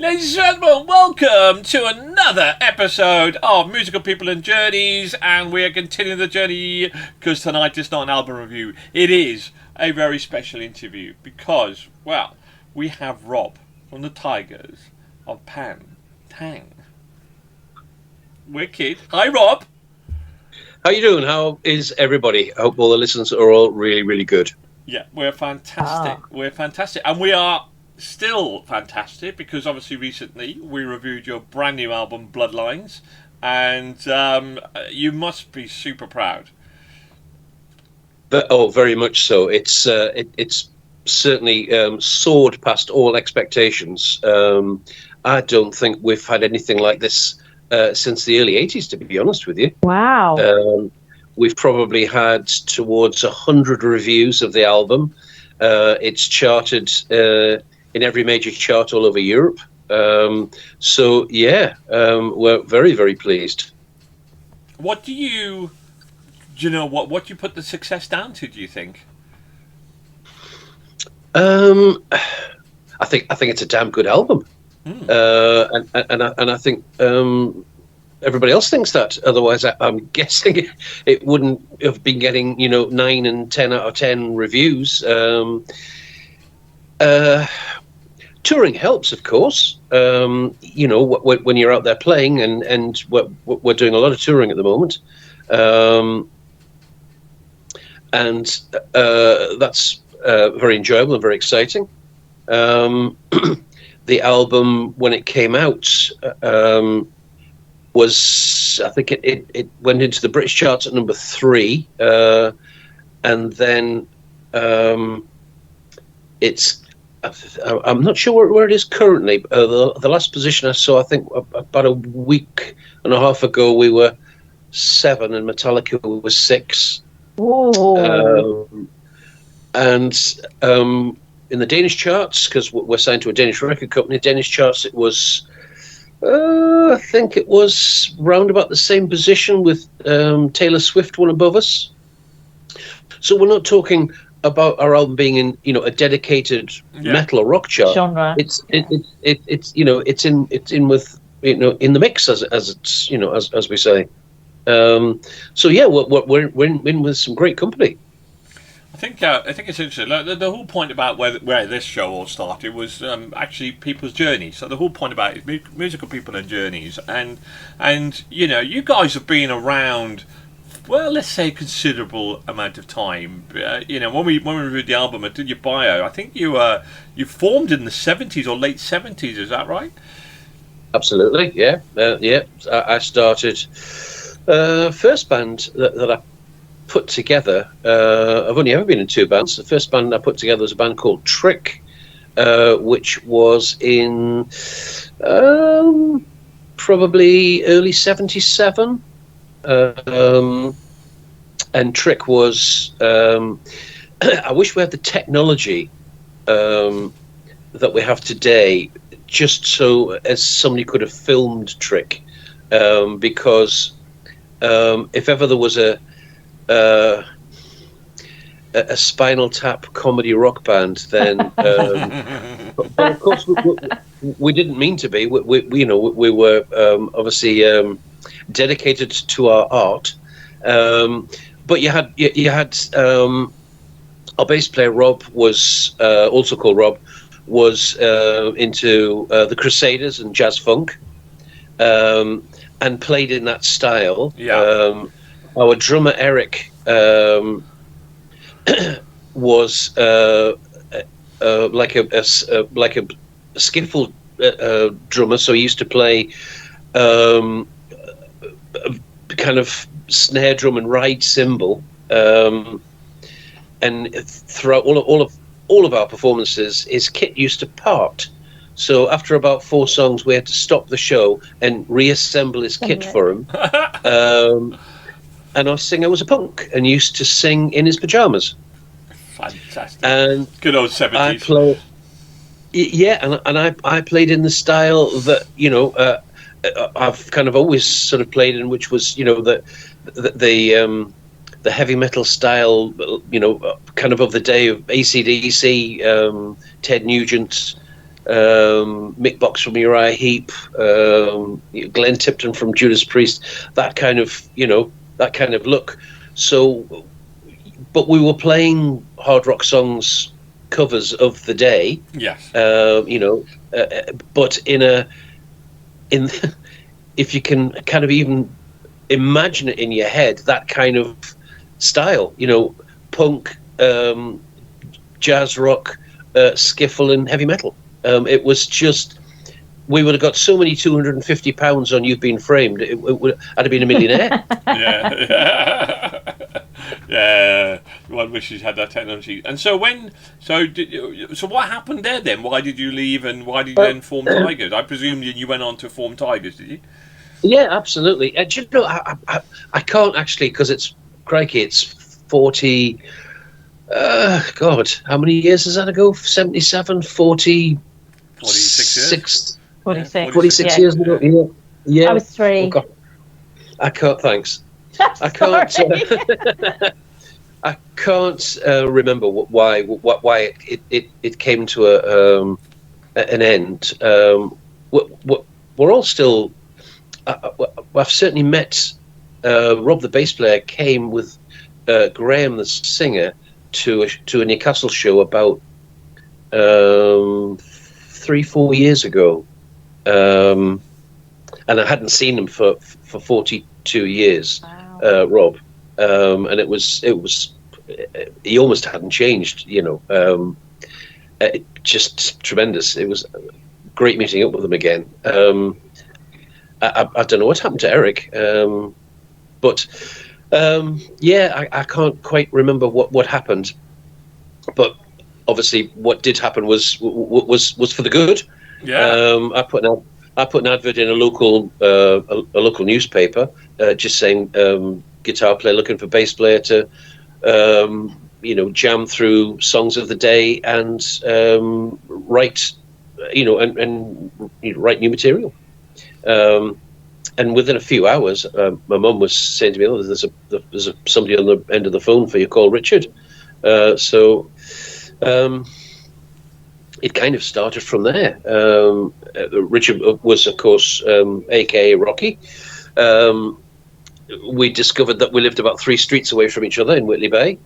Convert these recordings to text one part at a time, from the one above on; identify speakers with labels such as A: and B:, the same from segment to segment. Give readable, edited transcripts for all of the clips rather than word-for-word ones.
A: Ladies and gentlemen, welcome to another episode of Musical People and Journeys, and we are continuing the journey because tonight is not an album review. It is a very special interview because, well, we have Robb from the Tygers of Pan Tang. Wicked. Hi, Robb.
B: How you doing? How is everybody? I hope all the listeners are all really, really good.
A: Yeah, we're fantastic. We're fantastic. And we are still fantastic because obviously recently we reviewed your brand new album, Bloodlines, and you must be super proud.
B: Very much so. It's certainly soared past all expectations. I don't think we've had anything like this since the early 80s, to be honest with you.
C: Wow.
B: We've probably had towards 100 reviews of the album. It's charted in every major chart all over Europe. We're very, very pleased.
A: What do you put the success down to, do you think?
B: I think it's a damn good album. And I think everybody else thinks that. Otherwise, I'm guessing it wouldn't have been getting 9 and 10 out of 10 reviews. Touring helps, of course. When you're out there playing, and we're doing a lot of touring at the moment, and that's very enjoyable and very exciting. The album, when it came out, was, I think it went into the British charts at number 3, and then I'm not sure where it is currently. The last position I saw, I think about a week and a half ago, we were 7 and Metallica was 6. In the Danish charts, because we're signed to a Danish record company, Danish charts, it was, I think it was round about the same position with Taylor Swift one above us. So we're not talking about our album being in, a dedicated metal or rock chart.
C: Genre.
B: It's in with, in the mix as it's, as we say. We're in with some great company.
A: I think it's interesting. Like, the whole point about where this show all started was actually people's journeys. So the whole point about it is musical people and journeys, and you guys have been around. Well, let's say a considerable amount of time. When we reviewed the album, I did your bio. I think you formed in the 70s or late 70s. Is that right?
B: Absolutely, yeah. I started first band that I put together. I've only ever been in 2 bands. The first band I put together was a band called Trick, which was in probably early 77. And Trick was I wish we had the technology that we have today, just so as somebody could have filmed Trick, because if ever there was a Spinal Tap comedy rock band, then but of course we didn't mean to be. We were obviously dedicated to our art, but you had our bass player Rob was also called Rob, was into the Crusaders and jazz funk, and played in that style. Our drummer Eric was like a skiffle drummer, so he used to play kind of snare drum and ride cymbal, and throughout all of our performances, his kit used to part. So after about 4 songs, we had to stop the show and reassemble his kit for him. And our singer was a punk and used to sing in his pajamas.
A: Fantastic.
B: And
A: good old 70s.
B: I played in the style that I've kind of always sort of played in, which was the heavy metal style, kind of the day of AC/DC, Ted Nugent, Mick Box from Uriah Heep, Glenn Tipton from Judas Priest, that kind of look. So, but we were playing hard rock songs, covers of the day.
A: Yes.
B: But if you can kind of even imagine it in your head, that kind of style, punk, jazz rock, skiffle, and heavy metal. It was just, we would have got so many £250 on You've Been Framed. I'd have been a millionaire.
A: Yeah. One wishes had that technology. And so so what happened there then? Why did you leave, and why did you then form Tygers? I presume you went on to form Tygers, did you?
B: Yeah, absolutely. Do you know, I can't actually, because it's 40. God, how many years is that ago? 77, 40.
A: 46 years.
B: 46 years ago. Yeah.
C: I was 3.
B: Oh, God. I can't. Thanks. I can't remember why it came to an end. We're all still. I've certainly met Rob, the bass player, came with Graham, the singer, to a Newcastle show about 3-4 years ago, and I hadn't seen him for 42 years.
C: Wow.
B: Rob, and it was he almost hadn't changed, just tremendous. It was great meeting up with him again. I don't know what happened to Eric, but I can't quite remember what happened. But obviously, what did happen was for the good.
A: Yeah.
B: I put an advert in a local newspaper, just saying guitar player looking for bass player to jam through songs of the day and write write new material. And within a few hours, my mum was saying to me, "Oh, there's somebody on the end of the phone for you, call Richard." So it kind of started from there. Richard was, of course, aka Rocky. We discovered that we lived about 3 streets away from each other in Whitley Bay.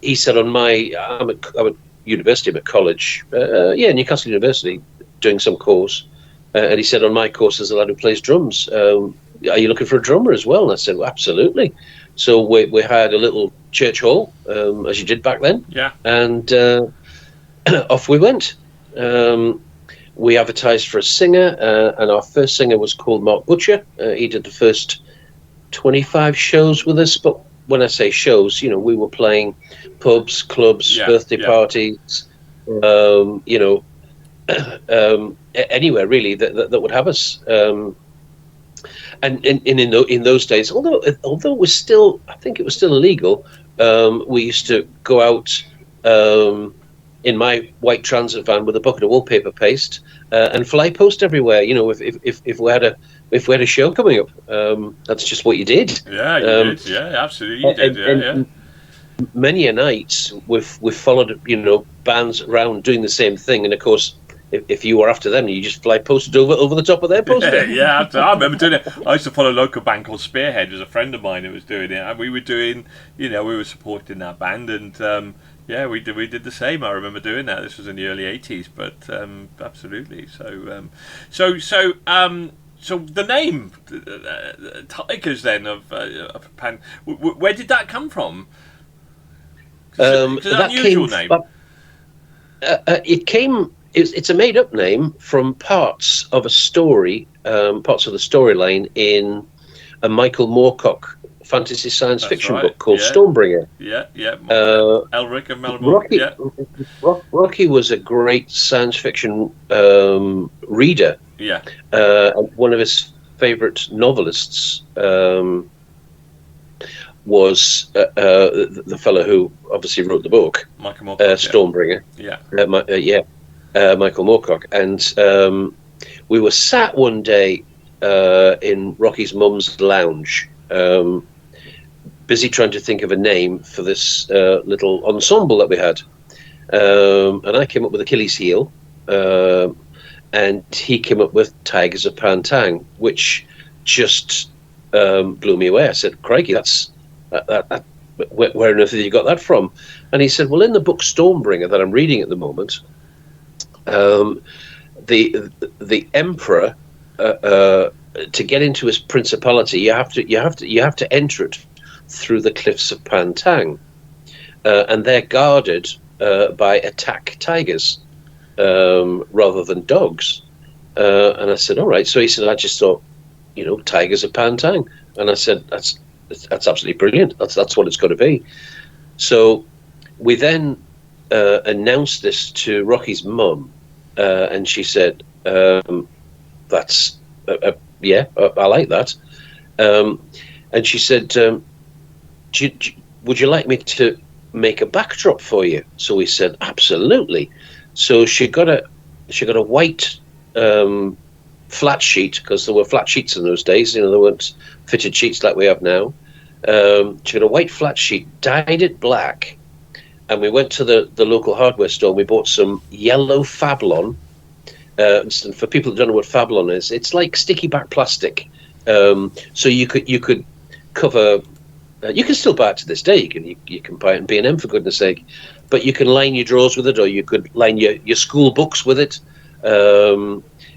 B: He said, I'm at university, I'm at college, Newcastle University, doing some course. And he said, on my course, there's a lad who plays drums. Are you looking for a drummer as well? And I said, well, absolutely. So we hired a little church hall, as you did back then.
A: Yeah.
B: And off we went. We advertised for a singer, and our first singer was called Mark Butcher. He did the first 25 shows with us. But when I say shows, we were playing pubs, clubs, birthday parties, anywhere really that would have us. And in those days, although it was still, I think it was still illegal, we used to go out in my white transit van with a bucket of wallpaper paste and fly post everywhere. If we had a show coming up, that's just what you did.
A: Yeah, you did. Yeah, absolutely, you did. And
B: many a night we've followed bands around doing the same thing, and of course, if you were after them, you just fly posted over the top of their poster.
A: Yeah, I remember doing it. I used to follow a local band called Spearhead. There was a friend of mine who was doing it, and we were doing, we were supporting that band, and we did the same. I remember doing that. This was in the early '80s, but absolutely. So the name Tygers then of Pan, where did that come from? It's an unusual name.
B: It came. It's a made-up name from parts of a story, parts of the storyline in a Michael Moorcock fantasy science fiction book called Stormbringer.
A: Yeah. Elric and Melbourne.
B: Rocky was a great science fiction reader.
A: Yeah.
B: One of his favourite novelists was the fellow who obviously wrote the book,
A: Michael Moorcock,
B: Stormbringer.
A: Yeah.
B: Michael Moorcock. And we were sat one day in Rocky's mum's lounge, busy trying to think of a name for this little ensemble that we had. And I came up with Achilles Heel. and he came up with Tygers of Pan Tang, which just blew me away. I said, "Crikey, that's where on earth have you got that from?" And he said, "Well, in the book Stormbringer that I'm reading at the moment, the emperor, to get into his principality, you have to enter it through the cliffs of Pan Tang, and they're guarded by attack tigers rather than dogs." And I said, "All right." So he said, "I just thought, Tygers of Pan Tang," and I said, "That's absolutely brilliant. That's what it's got to be." So we then announced this to Rocky's mum, and she said, "That's yeah, I like that." And she said, "Would you like me to make a backdrop for you?" So we said, "Absolutely." So she got a white flat sheet, because there were flat sheets in those days. There weren't fitted sheets like we have now. She got a white flat sheet, dyed it black, and we went to the local hardware store and we bought some yellow Fablon. For people who don't know what Fablon is, it's like sticky back plastic. So you could cover. You can still buy it to this day. You can buy it in B&M, for goodness sake. But you can line your drawers with it, or you could line your school books with it.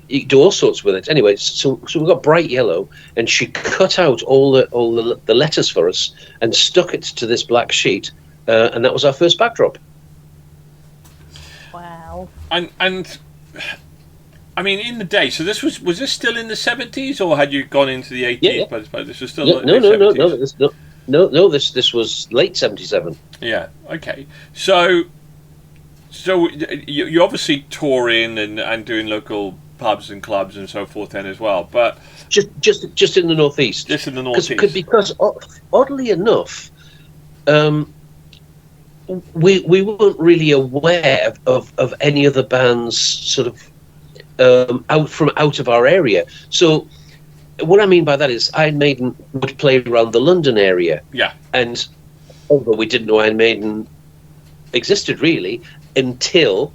B: You can do all sorts with it. Anyway, so we got bright yellow, and she cut out all the letters for us and stuck it to this black sheet, and that was our first backdrop.
C: Wow.
A: And I mean, in the day, so this was this still in the 70s, or had you gone into the 80s?
B: Yeah.
A: But this was still
B: No. This was late 77.
A: Yeah. Okay. So you obviously touring and doing local pubs and clubs and so forth then as well, but
B: just in the northeast.
A: Just in the northeast.
B: Because oddly enough, we weren't really aware of any other bands sort of out of our area. So what I mean by that is Iron Maiden would play around the London area.
A: Yeah.
B: And although we didn't know Iron Maiden existed really until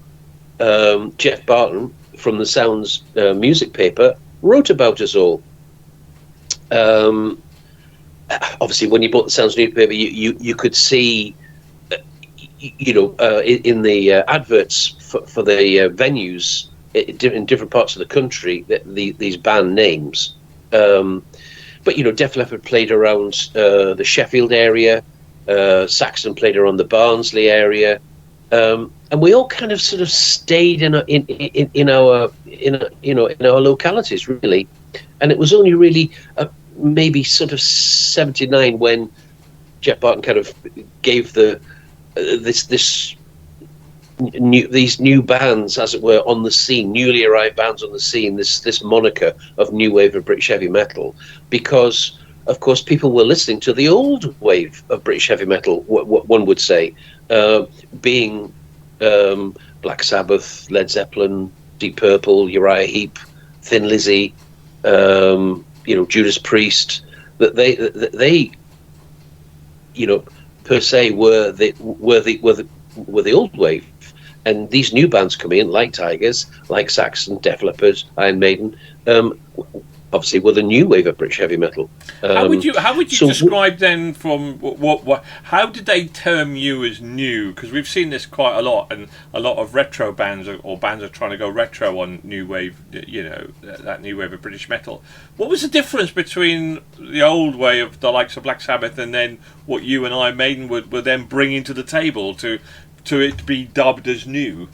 B: Jeff Barton from the Sounds music paper wrote about us all. Obviously, when you bought the Sounds newspaper, you could see, in the adverts for the venues in different parts of the country, these band names. But Def Leppard played around the Sheffield area, Saxon played around the Barnsley area, and we all kind of sort of stayed in our localities really. And it was only really maybe sort of 79 when Jeff Barton kind of gave these new bands, as it were, on the scene, newly arrived bands on the scene, this moniker of new wave of British heavy metal, because of course people were listening to the old wave of British heavy metal, what one would say, being Black Sabbath, Led Zeppelin, Deep Purple, Uriah Heep, Thin Lizzy, Judas Priest. That they per se were the old wave. And these new bands come in, like Tigers, like Saxon, Def Leppard, Iron Maiden, obviously were the new wave of British heavy metal.
A: How would you describe then from what? How did they term you as new? Because we've seen this quite a lot, and a lot of retro bands or bands are trying to go retro on new wave. That new wave of British metal. What was the difference between the old way of the likes of Black Sabbath and then what you and Iron Maiden were then bringing to the table to it be dubbed as new?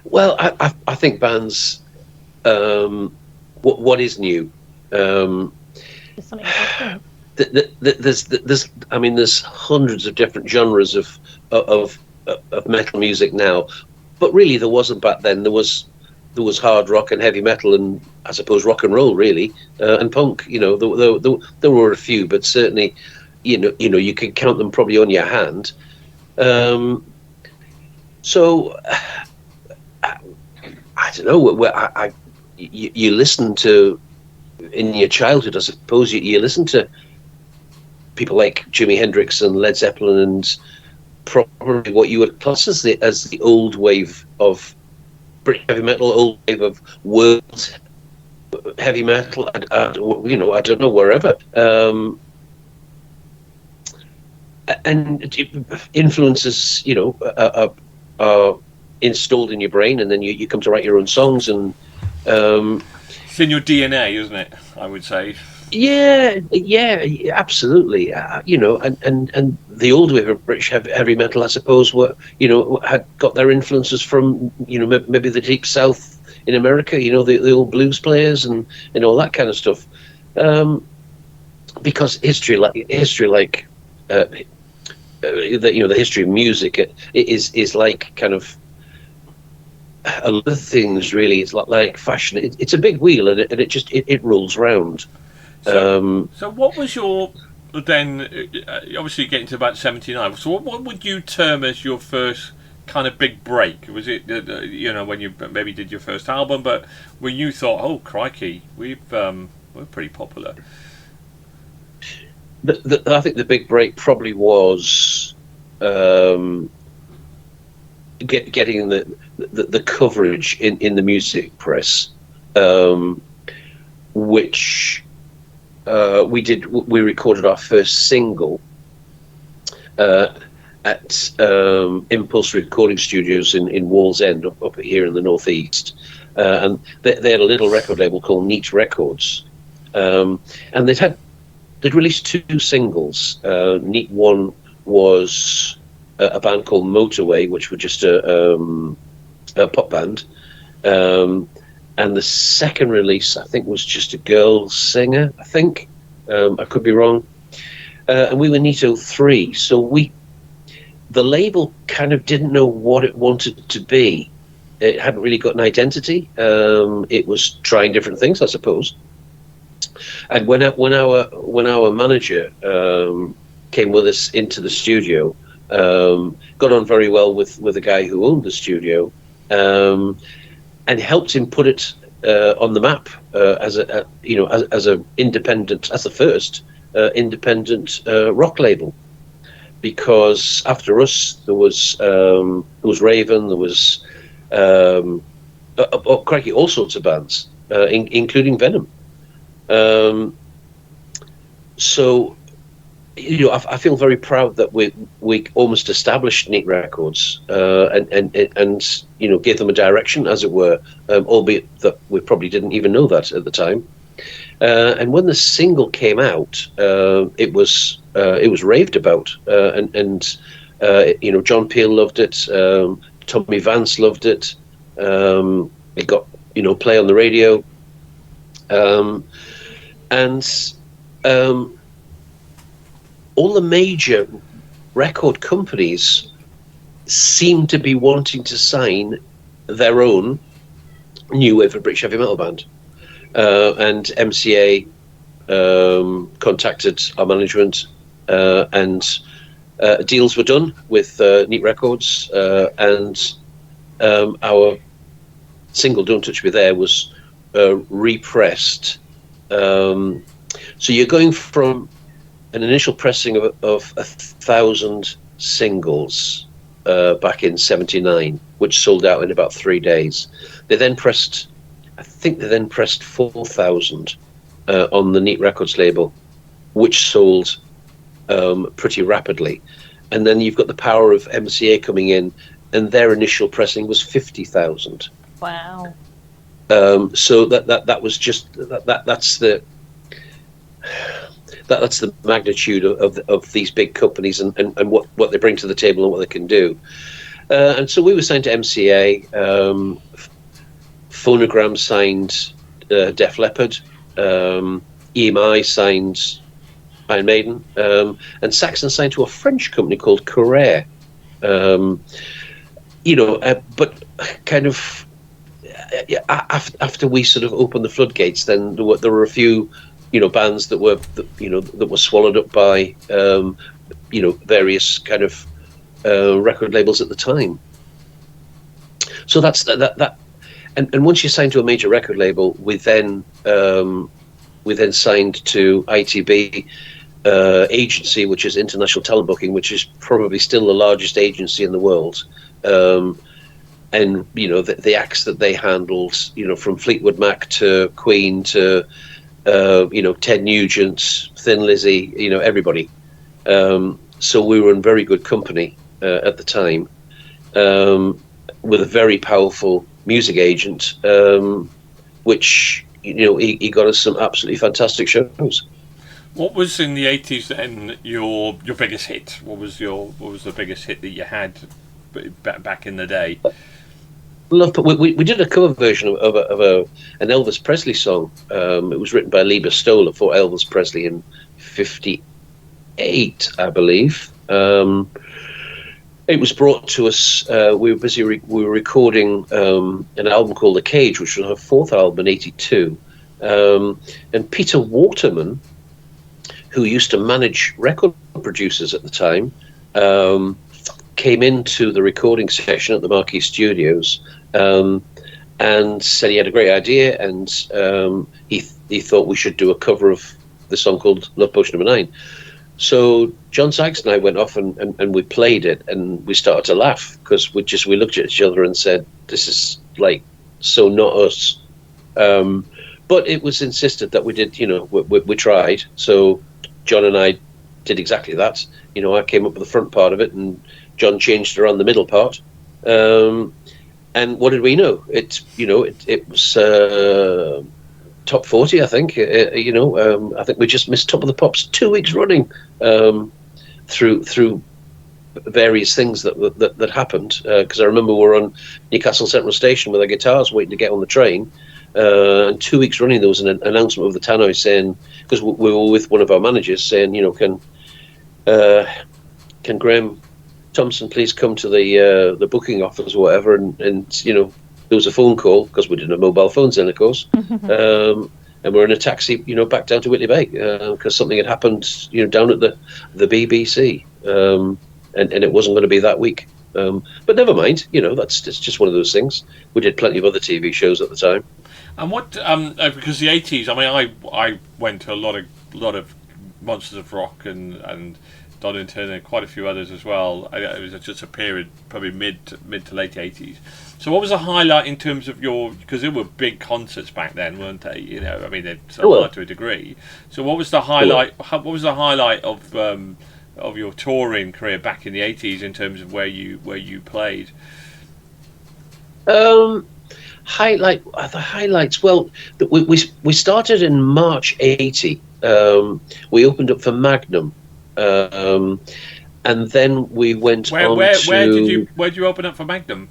B: Well, I think bands. What is new? There's hundreds of different genres of metal music now, but really there wasn't back then. There was hard rock and heavy metal, and I suppose rock and roll really, and punk. There were a few, but certainly, you could count them probably on your hand. So I don't know. You listen to, in your childhood, I suppose, you listen to people like Jimi Hendrix and Led Zeppelin and probably what you would class as the old wave of British heavy metal, old wave of world heavy metal. You know, I don't know, wherever. And influences, you know, are installed in your brain, and then you come to write your own songs, and
A: it's in your DNA, isn't it? I would say.
B: Yeah, absolutely. You know, and the old wave of British heavy metal, I suppose, had got their influences from, you know, maybe the Deep South in America. You know, the old blues players and all that kind of stuff. Because history, like the history of music, it is like kind of a lot of things. Really, it's like fashion. It's a big wheel, and it rolls round.
A: So what was your then? Obviously, getting to about 79. So what would you term as your first kind of big break? Was it you know, when you maybe did your first album, but when you thought, oh crikey, we're pretty popular?
B: I think the big break probably was getting the coverage in the music press, which we did. We recorded our first single at Impulse Recording Studios in Wallsend, up here in the northeast, and they had a little record label called Neat Records, and they'd released two singles. Neat one was a band called Motorway, which were just a pop band. And the second release, I think, was just a girl singer, I think. I could be wrong. And we were Neato 3. So the label kind of didn't know what it wanted to be. It hadn't really got an identity. It was trying different things, I suppose. And when our manager came with us into the studio, got on very well with the guy who owned the studio, and helped him put it on the map as a independent, as the first independent rock label. Because after us, there was Raven, there was crikey, all sorts of bands, including Venom. So, you know, I feel very proud that we almost established Neat Records, and you know, gave them a direction, as it were, albeit that we probably didn't even know that at the time. And when the single came out, it was raved about, and you know, John Peel loved it, Tommy Vance loved it. It got, you know, play on the radio, and all the major record companies seem to be wanting to sign their own new wave of British heavy metal band. And MCA contacted our management, and deals were done with Neat Records, and our single "Don't Touch Me There" was repressed. So you're going from an initial pressing of 1,000 singles back in '79, which sold out in about 3 days. They then pressed 4,000 on the Neat Records label, which sold pretty rapidly. And then you've got the power of MCA coming in, and their initial pressing was 50,000.
C: Wow.
B: So that was just that's the magnitude of these big companies and what they bring to the table and what they can do. And so we were signed to MCA. Phonogram signed Def Leppard. EMI signed Iron Maiden. And Saxon signed to a French company called Corsair. You know, but kind of after we sort of opened the floodgates, then there were a few, you know, bands that were swallowed up by you know, various kind of record labels at the time. So that's that. And once you sign to a major record label, we then signed to ITB, agency, which is International Talent Booking, which is probably still the largest agency in the world. And the acts that they handled, from Fleetwood Mac to Queen to Ted Nugent, Thin Lizzy, everybody. So we were in very good company at the time, with a very powerful music agent, which he got us some absolutely fantastic shows.
A: What was in the 80s then your biggest hit? What was the biggest hit that you had back in the day?
B: We did a cover version of an Elvis Presley song. It was written by Lee Stoller for Elvis Presley in '58, I believe. It was brought to us. We were recording an album called The Cage, which was our fourth album in '82. And Peter Waterman, who used to manage record producers at the time, came into the recording session at the Marquee Studios and said he had a great idea, and he thought we should do a cover of the song called Love Potion No. 9. So John Sykes and I went off and we played it, and we started to laugh because we looked at each other and said, this is like so not us. But it was insisted that we did, we tried. So John and I did exactly that. I came up with the front part of it, and John changed around the middle part. And what did we know? It was top 40, I think. I think we just missed Top of the Pops 2 weeks running through various things that happened. Because I remember we were on Newcastle Central Station with our guitars waiting to get on the train. And 2 weeks running, there was an announcement of the tannoy saying, because we were with one of our managers, saying, can Graham Thompson please come to the booking office or whatever, and there was a phone call because we didn't have mobile phones then, of course, and we're in a taxi, back down to Whitley Bay because something had happened, down at the BBC, and it wasn't going to be that week. But never mind, it's just one of those things. We did plenty of other TV shows at the time.
A: And what because the 80s, I went to a lot of Monsters of Rock and Donington and quite a few others as well. It was just a period, probably mid to late 80s. So what was the highlight in terms of because there were big concerts back then, weren't they? They still are to a degree. So what was the highlight? What was the highlight of your touring career back in the 80s in terms of where you played?
B: The highlights. Well, we started in March '80. We opened up for Magnum. And then we went on to...
A: Where did you open up for Magnum?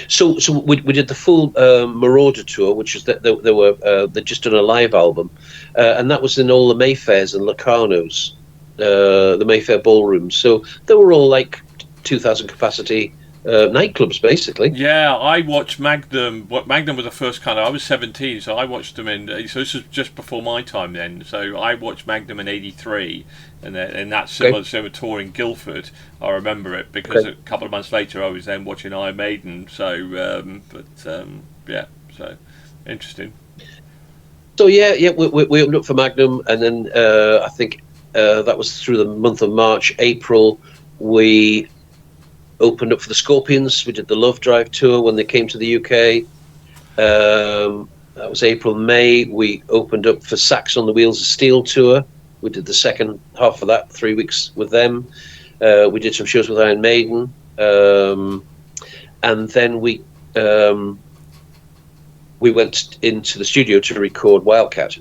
B: So we did the full Marauder tour, which is that they'd just done a live album, and that was in all the Mayfairs and Locarnos, the Mayfair ballrooms. So they were all like 2,000 capacity nightclubs, basically.
A: Yeah, I watched Magnum. Magnum was the first kind of... I was 17, so I watched them so this was just before my time then. So I watched Magnum in '83, and that similar tour in Guildford. I remember it because a couple of months later I was then watching Iron Maiden. So, so interesting.
B: So we opened up for Magnum, and then I think that was through the month of March. April, we opened up for the Scorpions. We did the Love Drive tour when they came to the UK. That was April. May, we opened up for Sax on the Wheels of Steel tour. We did the second half of that, 3 weeks with them. We did some shows with Iron Maiden. And then we went into the studio to record Wildcat.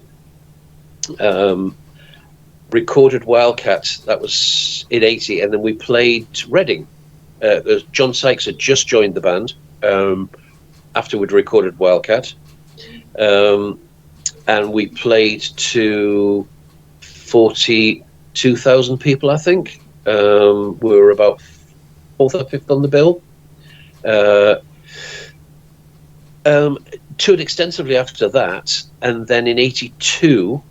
B: Recorded Wildcat, that was in '80, and then we played Reading. John Sykes had just joined the band after we'd recorded Wildcat, and we played to 42,000 people, I think. We were about 4th or 5th on the bill. Toured extensively after that, and then in '82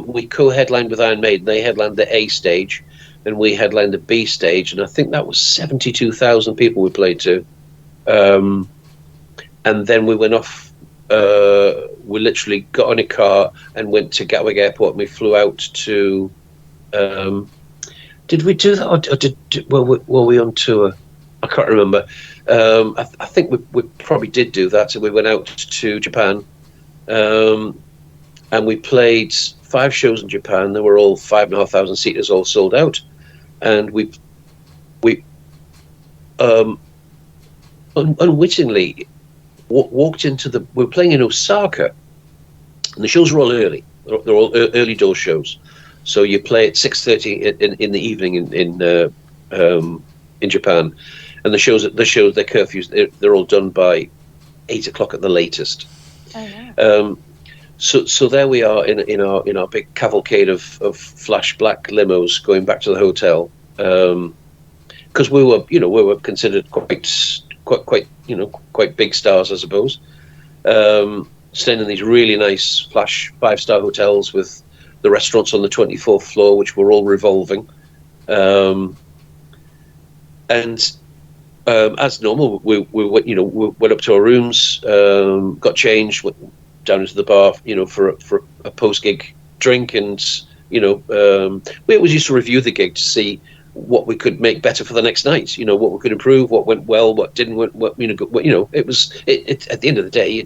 B: we co-headlined with Iron Maiden. They headlined the A stage, and we headlined the B stage, and I think that was 72,000 people we played to. And then we went off. We literally got in a car and went to Gatwick Airport, and we flew out to Did we do that, or were we on tour? I can't remember. I think we probably did do that. So we went out to Japan, and we played 5 shows in Japan. They were all 5,500 seaters, all sold out. And we unwittingly walked into the. We were playing in Osaka, and the shows were all early. They're all early door shows. So you play at 6:30 in the evening in Japan, and the shows their curfews they're all done by 8 o'clock at the latest.
C: Oh, yeah.
B: So there we are in our big cavalcade of flash black limos going back to the hotel, because we were considered quite big stars, I suppose. Staying in these really nice flash 5-star hotels with the restaurants on the 24th floor, which were all revolving. And as normal, we went up to our rooms, got changed, went down into the bar, for a post-gig drink, and we always used to review the gig to see what we could make better for the next night. What we could improve, what went well, what didn't. It was at the end of the day,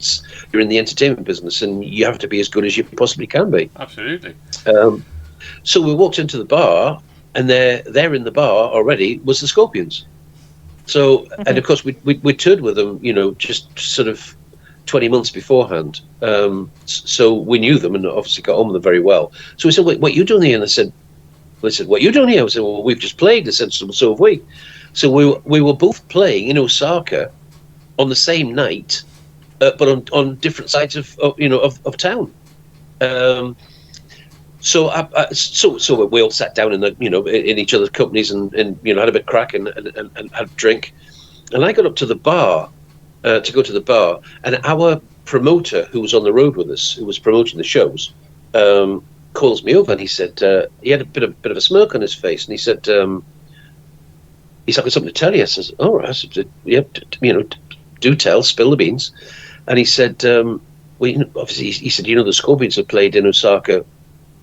B: you're in the entertainment business, and you have to be as good as you possibly can be.
A: Absolutely.
B: So we walked into the bar, and there in the bar already was the Scorpions. So, and of course we toured with them, just sort of 20 months beforehand. So we knew them and obviously got on with them very well. So we said, "What are you doing here?" And they said, "What are you doing here?" I said, "Well, we've just played." They said, "So have we." So we were both playing in Osaka on the same night, but on different sides of town. So we all sat down in each other's companies and had a bit of crack and had a drink. And I got up to the bar to go to the bar, and our promoter, who was on the road with us, who was promoting the shows, calls me over, and he said he had a bit of a smirk on his face, and he said, he's got something to tell you. I says, "All right." I said, "Yeah, do tell, spill the beans." And he said, obviously, he said, the Scorpions have played in Osaka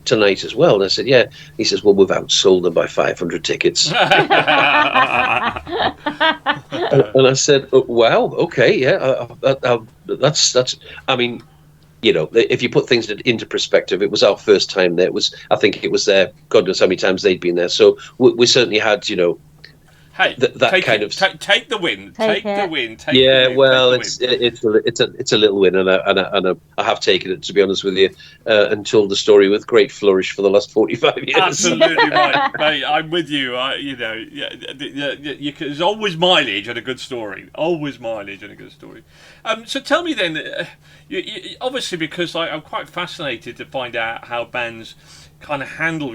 B: tonight as well. And I said, "Yeah." He says, "Well, we've outsold them by 500 tickets." And I said, "Oh, wow, okay, yeah, that's. I mean, if you put things into perspective, it was our first time there. I think it was there. God knows how many times they'd been there. So we certainly had,
A: Hey, take the win. Take the win.
B: It's a little win, and I have taken it, to be honest with you, and told the story with great flourish for the last 45 years.
A: Absolutely right, mate. I'm with you. There's always mileage and a good story. Always mileage and a good story. So tell me then, obviously, because I'm quite fascinated to find out how bands kind of handle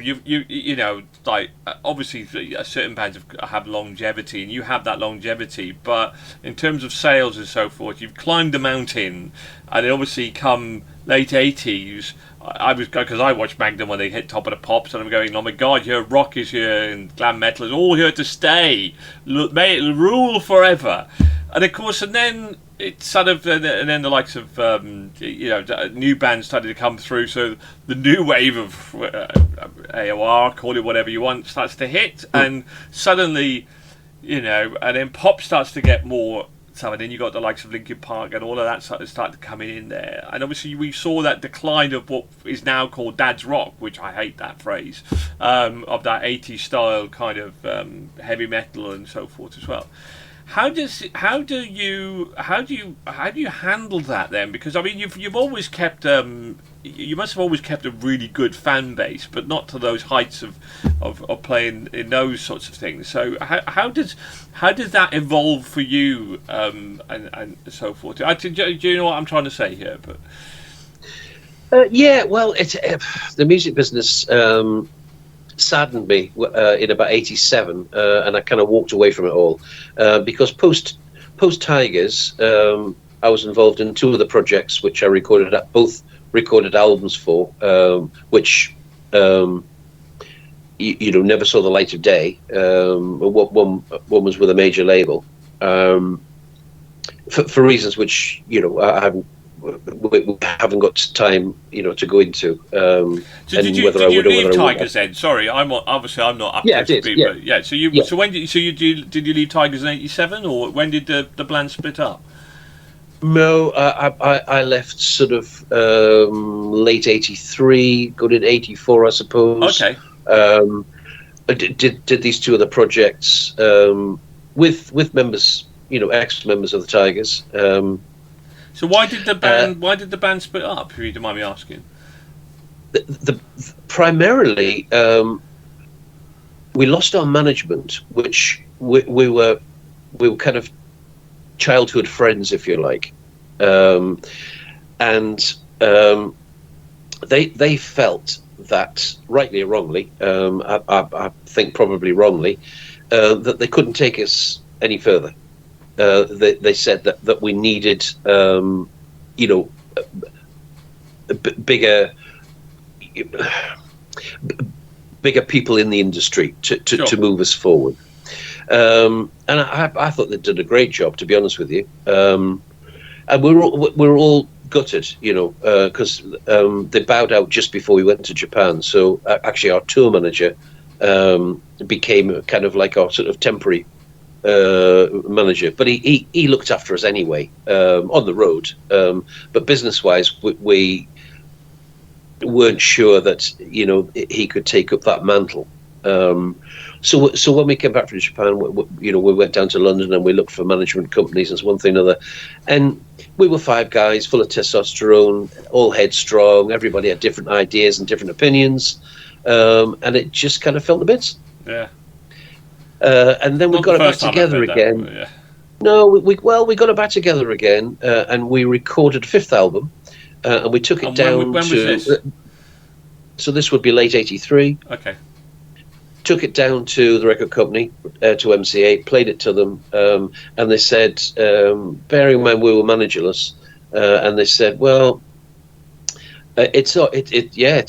A: obviously certain bands have longevity, and you have that longevity, but in terms of sales and so forth, you've climbed the mountain, and it obviously come late 80s. Because I watched Magnum when they hit Top of the Pops, and I'm going, "Oh my God, rock is here and glam metal is all here to stay. May it rule forever." And of course, and then it sort of, and then the likes of new bands started to come through. So the new wave of AOR, call it whatever you want, starts to hit, and suddenly, and then pop starts to get more. So then you got the likes of Linkin Park and all of that started coming in there, and obviously we saw that decline of what is now called dad's rock, which I hate that phrase, of that 80s style kind of heavy metal and so forth as well. How do you handle that then? Because I mean, you've always kept you must have always kept a really good fan base, but not to those heights of playing in those sorts of things. So how does that evolve for you and so forth? Do you know what I'm trying to say here? But
B: yeah, well, it's the music business. Saddened me in about 87, and I kind of walked away from it all because post Tygers, I was involved in 2 of the projects which I both recorded albums for, which never saw the light of day. One was with a major label for reasons which I haven't we haven't got time, to go into.
A: So did you leave Tygers then? Sorry, I'm not up to speed.
B: Yeah.
A: But yeah. So did you leave Tygers in '87, or when did the band split up?
B: No, I left sort of late '83, good in '84, I suppose.
A: Okay.
B: I did these two other projects with members, ex-members of the Tygers.
A: So why did the band split up? If you don't mind me asking.
B: Primarily, we lost our management, which we were kind of childhood friends, if you like, and they felt that, rightly or wrongly, I think probably wrongly, that they couldn't take us any further. They said that we needed, bigger people in the industry to move us forward. And I thought they did a great job, to be honest with you. And we're all gutted, because they bowed out just before we went to Japan. So actually, our tour manager became kind of like our sort of temporary manager, but he looked after us anyway on the road. But business-wise, we weren't sure that he could take up that mantle. So when we came back from Japan, we went down to London and we looked for management companies and one thing or another. And we were 5 guys full of testosterone, all headstrong. Everybody had different ideas and different opinions, and it just kind of fell to bits.
A: Yeah.
B: And then we got it back together again.
A: Yeah.
B: No, we got it back together again, and we recorded a 5th album, and we took it down
A: when was
B: to.
A: This?
B: So this would be late '83.
A: Okay.
B: Took it down to the record company, to MCA, played it to them, and they said, bearing in mind we were managerless, and they said, well, it's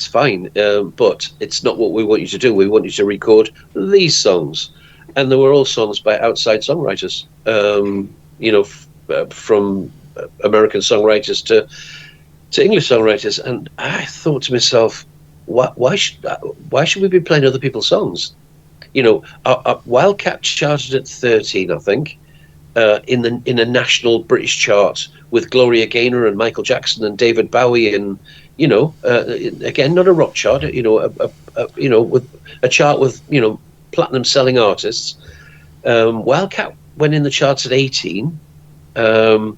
B: fine, but it's not what we want you to do. We want you to record these songs. And they were all songs by outside songwriters, from American songwriters to English songwriters. And I thought to myself, why should we be playing other people's songs? Our Wildcat charted at 13, I think, in a national British chart with Gloria Gaynor and Michael Jackson and David Bowie, and again, not a rock chart, with a chart with platinum selling artists. Wildcat went in the charts at 18. I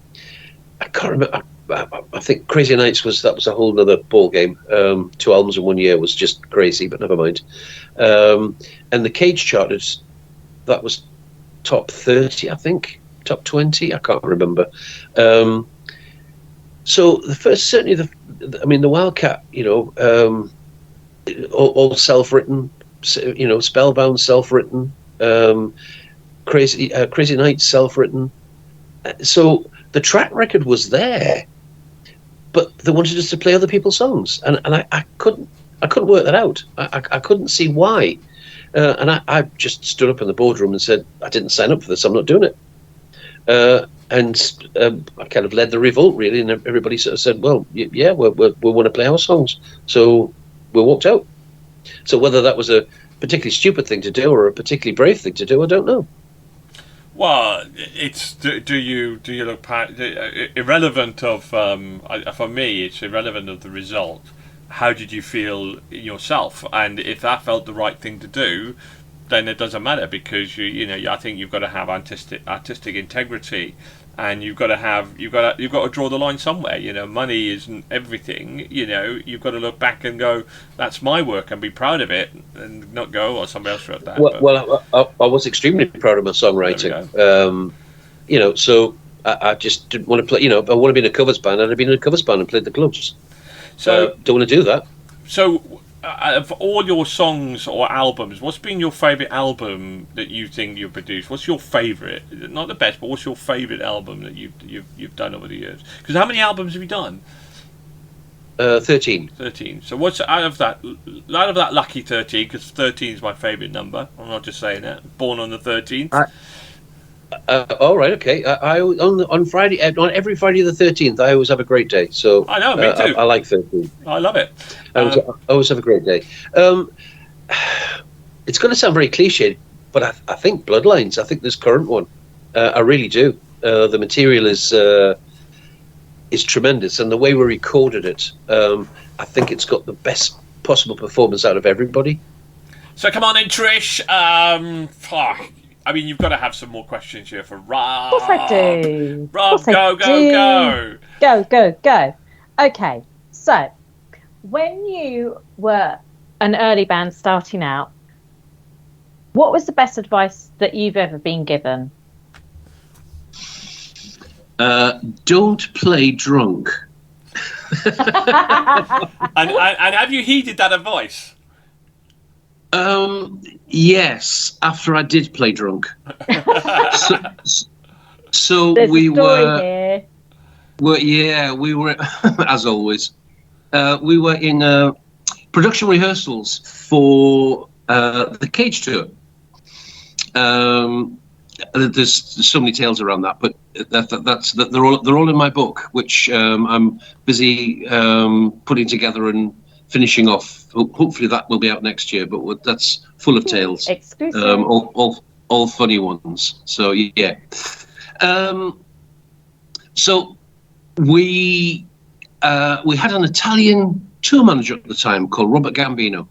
B: can't remember. I think Crazy Nights was a whole other ball game. 2 albums in 1 year was just crazy, but never mind. And the Cage charted, that was top 30, I think, top 20. I can't remember. So the first, certainly the Wildcat, all self-written. Spellbound, self-written. Crazy Nights, self-written. So the track record was there, but they wanted us to play other people's songs, and I couldn't work that out. I couldn't see why, and I just stood up in the boardroom and said, I didn't sign up for this. I'm not doing it. And I kind of led the revolt, really, and everybody sort of said, well, yeah, we want to play our songs, so we walked out. So whether that was a particularly stupid thing to do or a particularly brave thing to do, I don't know.
A: Well, it's do you look irrelevant of for me, it's irrelevant of the result. How did you feel yourself? And if that felt the right thing to do, then it doesn't matter, because I think you've got to have artistic integrity. And you've got to draw the line somewhere. Money isn't everything. You've got to look back and go, that's my work, and be proud of it, and not go, somebody else wrote that.
B: Well, I was extremely proud of my songwriting. So I just didn't want to play. I want to be in a covers band. I'd have been in a covers band and played the clubs. So don't want to do that.
A: So, of all your songs or albums, what's been your favourite album that you think you've produced? What's your favourite? Not the best, but what's your favourite album that you've done over the years? Because how many albums have you done?
B: 13.
A: 13. So what's out of that lucky 13? Because 13 is my favourite number. I'm not just saying that. Born on the 13th.
B: All right, okay. On Friday, on every Friday the 13th, I always have a great day. So
A: I know, me too.
B: I like 13th.
A: I love it.
B: I always have a great day. It's going to sound very cliched, but I think Bloodlines. I think this current one, I really do. The material is tremendous, and the way we recorded it, I think it's got the best possible performance out of everybody.
A: So come on in, Trish. I mean, you've got to have some more questions here for Rob.
C: Of course I do.
A: Rob, go.
C: Go. Okay, so when you were an early band starting out, what was the best advice that you've ever been given?
B: Don't play drunk.
A: and have you heeded that advice?
B: Yes, after I did play drunk. So
C: There's
B: we
C: a story here.
B: we were as always. We were in production rehearsals for the Cage tour. There's so many tales around that, but they're all in my book, which I'm busy putting together and finishing off. Hopefully that will be out next year, but that's full of tales.
C: Exclusive.
B: All funny ones. So yeah. So we had an Italian tour manager at the time called Robert Gambino,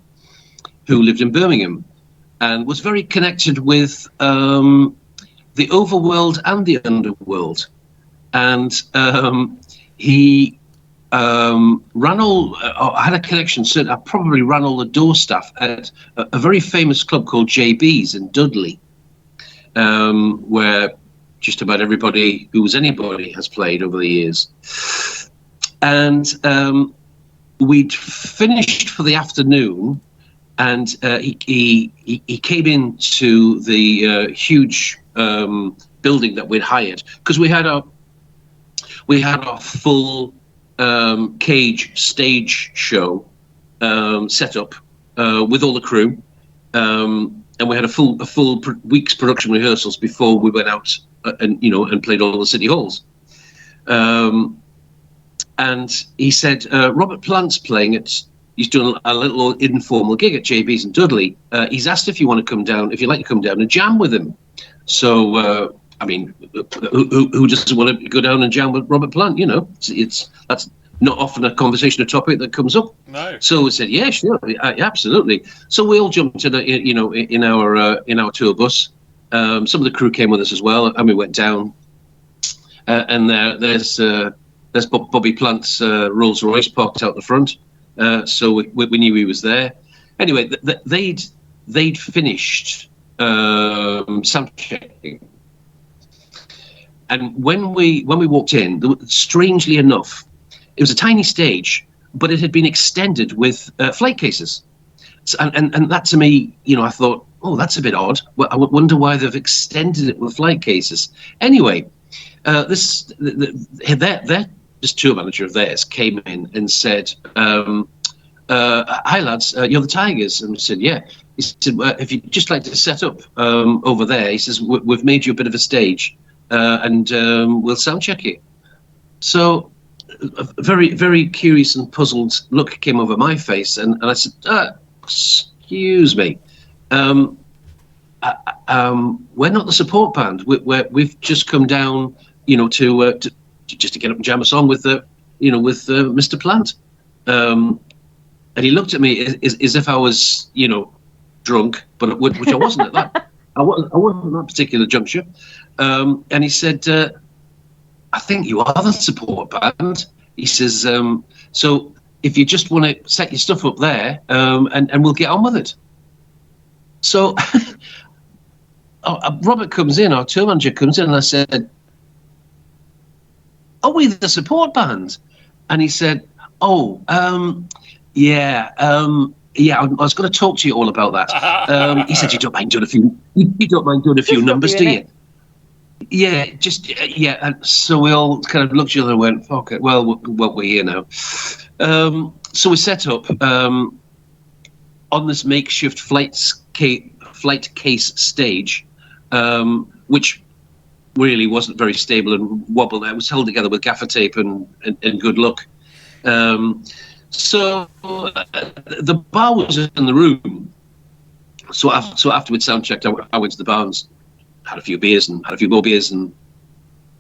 B: who lived in Birmingham and was very connected with the overworld and the underworld, and he ran all. I had a connection, so I probably ran all the door staff at a very famous club called JB's in Dudley, where just about everybody who was anybody has played over the years. And we'd finished for the afternoon, and he came into the huge building that we'd hired, because we had our full Cage stage show set up with all the crew, and we had a full week's production rehearsals before we went out and played all the city halls. And he said, Robert Plant's playing it. He's doing a little informal gig at JB's in Dudley. He's asked if you want to come down, if you'd like to come down and jam with him. So, I mean, who doesn't want to go down and jam with Robert Plant? That's not often a conversation, a topic that comes up.
A: No.
B: So we said, yeah, sure, absolutely. So we all jumped in, in our tour bus. Some of the crew came with us as well, and we went down. And there's Bobby Plant's Rolls Royce parked out the front. So we knew he was there. Anyway, they'd finished sound checking, and when we walked in, strangely enough, it was a tiny stage, but it had been extended with flight cases. So, and that to me, I thought, oh, that's a bit odd. Well, I wonder why they've extended it with flight cases. Anyway, this tour manager of theirs came in and said, hi lads, you're the Tygers. And we said, yeah. He said, if you'd just like to set up over there, he says, we've made you a bit of a stage, and we'll sound check it. So a very, very curious and puzzled look came over my face, and I said, excuse me, we're not the support band. We've just come down, to just to get up and jam a song with Mr. Plant. And he looked at me as if I was, drunk, but which I wasn't at that. I wasn't at that particular juncture. And he said, I think you are the support band. He says, so if you just want to set your stuff up there, and we'll get on with it. So Robert comes in, our tour manager comes in, and I said, are we the support band? And he said, yeah, I was going to talk to you all about that. He said, you don't mind doing a few numbers, do you? Yeah, yeah. And so we all kind of looked at each other and went, okay, well, we're here now. So we set up on this makeshift flight case stage, which really wasn't very stable and wobbled. It was held together with gaffer tape and good luck. So the bar was in the room. So after we'd sound checked, I went to the bar and had a few beers and had a few more beers and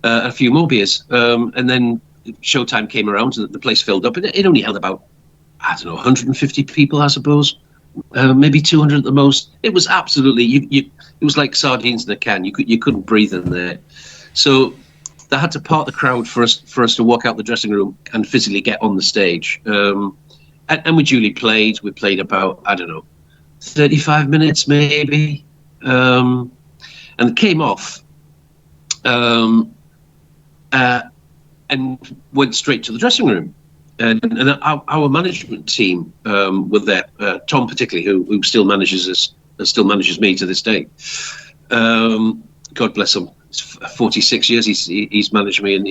B: a few more beers. And then showtime came around and the place filled up. And it only held about, I don't know, 150 people, I suppose. Maybe 200 at the most. It was absolutely, it was like sardines in a can. You couldn't breathe in there. So they had to part the crowd for us to walk out the dressing room and physically get on the stage. And we duly played. We played about, I don't know, 35 minutes maybe. And came off and went straight to the dressing room. And our management team were there. Tom, particularly, who still manages us, still manages me to this day. God bless him. It's 46 years he's managed me, and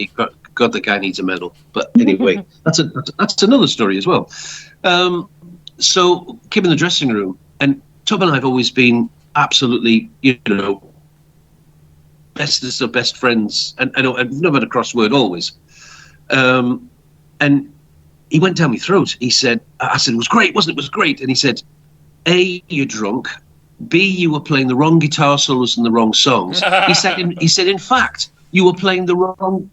B: God, the guy needs a medal. But anyway, that's another story as well. So came in the dressing room, and Tom and I have always been absolutely, bestest of best friends, and I've never had a cross word always. And he went down my throat. He said, I said, it was great, wasn't it? It was great. And he said, A, you're drunk. B, you were playing the wrong guitar solos and the wrong songs. He said, in fact, you were playing the wrong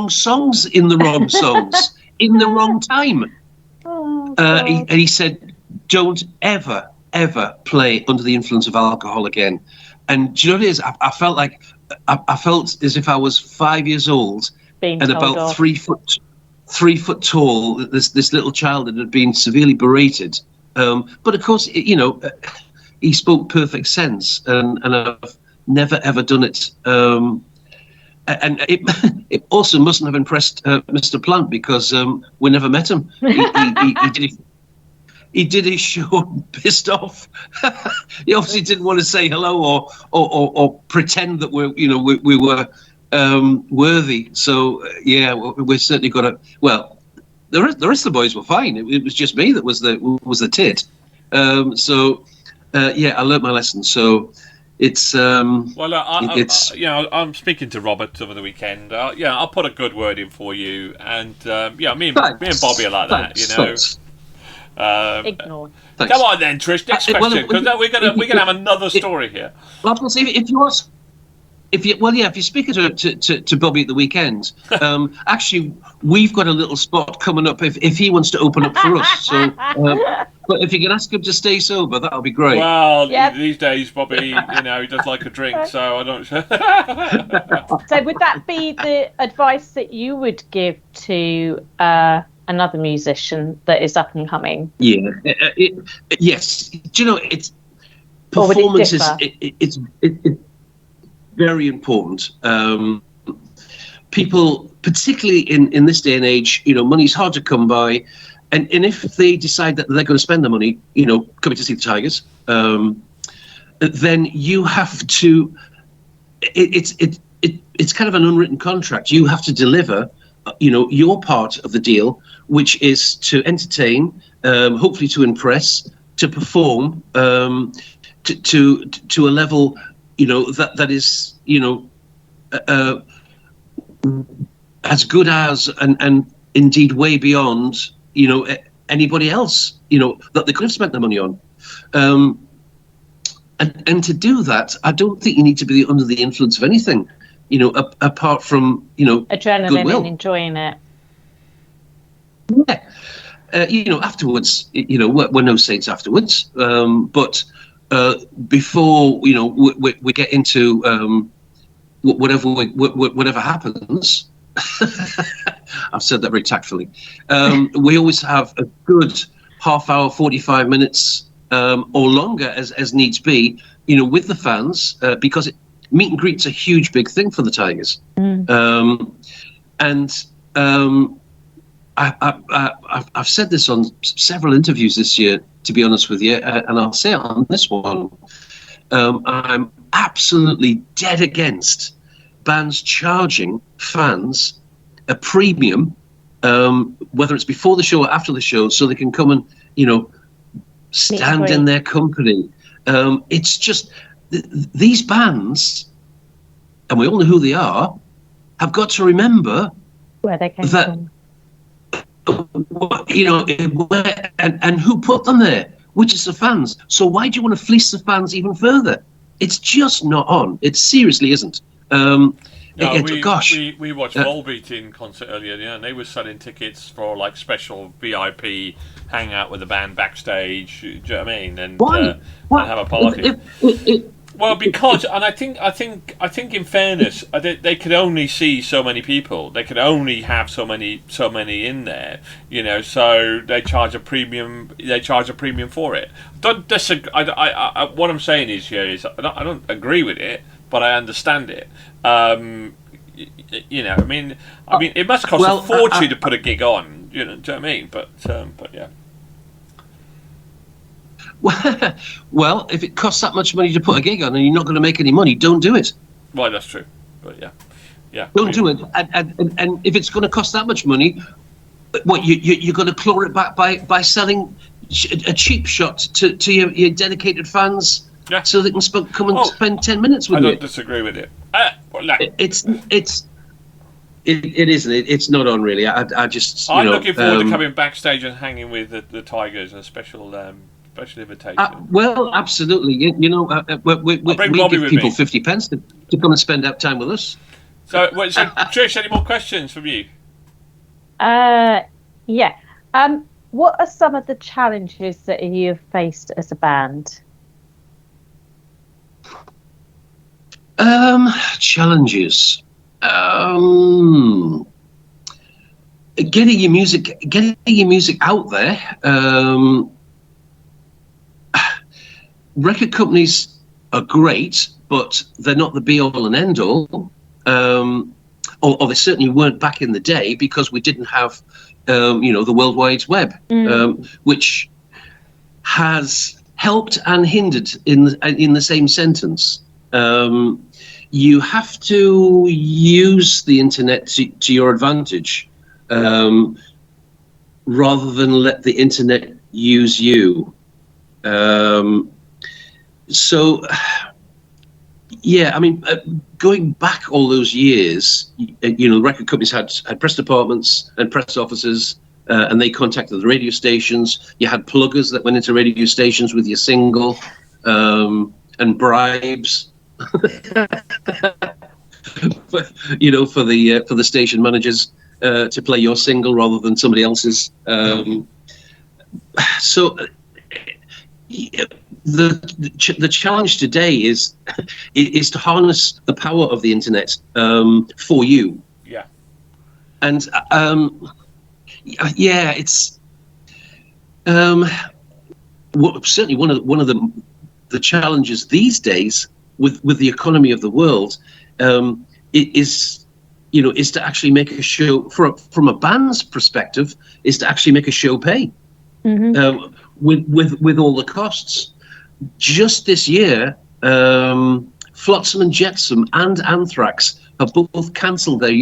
B: songs in the wrong songs in the wrong time. And he said, don't ever play under the influence of alcohol again. And do you know what it is? I felt like I felt as if I was 5 years old and about 3 foot tall. This little child that had been severely berated. But of course, he spoke perfect sense, and I've never ever done it. And it also mustn't have impressed Mr. Plant, because we never met him. He did his show pissed off. He obviously didn't want to say hello or pretend that we were worthy. So yeah, we certainly got to. Well, the rest of the boys were fine. It was just me that was the tit. So yeah, I learnt my lesson. So it's
A: I'm speaking to Robert over the weekend. I'll put a good word in for you, and me and Bobby are like that.
B: Thanks.
C: Ignore.
A: Come on then, Trish. Next question, because we're gonna have another story here.
B: Well, if you're speaking to Bobby at the weekend, actually we've got a little spot coming up if he wants to open up for us. So, but if you can ask him to stay sober, that'll be great.
A: Well, these days, Bobby, he does like a drink, so I don't.
C: So, would that be the advice that you would give to another musician that is up and coming?
B: Yeah, yes. Do you know, it's performance is it's very important. People, particularly in this day and age, money's hard to come by, and if they decide that they're going to spend the money, coming to see the Tygers, then you have to. It's kind of an unwritten contract. You have to deliver, your part of the deal, which is to entertain, hopefully to impress, to perform, to a level, that is, as good as and indeed way beyond, anybody else, that they could have spent their money on. And to do that, I don't think you need to be under the influence of anything, apart from,
C: adrenaline
B: goodwill.
C: and enjoying it.
B: Yeah. Afterwards, we're no saints afterwards. But before, we get into whatever happens, I've said that very tactfully. We always have a good half hour, 45 minutes, or longer as needs be, with the fans, because meet and greet's a huge, big thing for the Tygers. I've said this on several interviews this year, to be honest with you, and I'll say it on this one. I'm absolutely dead against bands charging fans a premium, whether it's before the show or after the show, so they can come and, stand in their company. It's just these bands and we all know who they are, have got to remember
C: where they came
B: that,
C: from.
B: And who put them there, which is the fans. So why do you want to fleece the fans even further? It's just not on. It seriously isn't.
A: We watched Volbeat in concert earlier, and they were selling tickets for like special VIP hangout with the band backstage. Do you know what I mean? And
B: why?
A: And have a party. Well, because, and I think in fairness, they could only see so many people. They could only have so many in there, So they charge a premium. They charge a premium for it. Don't disagree. What I'm saying is I don't agree with it, but I understand it. I mean, it must cost a fortune to put a gig on. Do you know what I mean? But yeah.
B: Well, if it costs that much money to put a gig on and you're not going to make any money, don't do it.
A: Well, that's true. But yeah.
B: Don't do it. And if it's going to cost that much money, what you're going to claw it back by selling a cheap shot to your dedicated fans, so they can come and spend 10 minutes with you.
A: I don't disagree with it.
B: It isn't. It's not on really. I just.
A: I'm looking forward to coming backstage and hanging with the Tigers, a special invitation.
B: Well, absolutely. We give people 50 pence to come and spend that time with us.
A: So Trish, any more questions from you?
C: Yeah. What are some of the challenges that you have faced as a band?
B: Challenges. Getting your music out there. Record companies are great, but they're not the be-all and end-all. Or they certainly weren't back in the day, because we didn't have, the World Wide Web, which has helped and hindered in the same sentence. You have to use the internet to your advantage, rather than let the internet use you. So, yeah, I mean, going back all those years, the record companies had press departments and press offices, and they contacted the radio stations. You had pluggers that went into radio stations with your single, and bribes, for the station managers to play your single rather than somebody else's. So. The challenge today is to harness the power of the internet for you.
A: Yeah.
B: And it's certainly one of the challenges these days with the economy of the world is to actually make a show from a band's perspective, is to actually make a show pay. Mm-hmm. With all the costs. Just this year, Flotsam and Jetsam and Anthrax have both cancelled their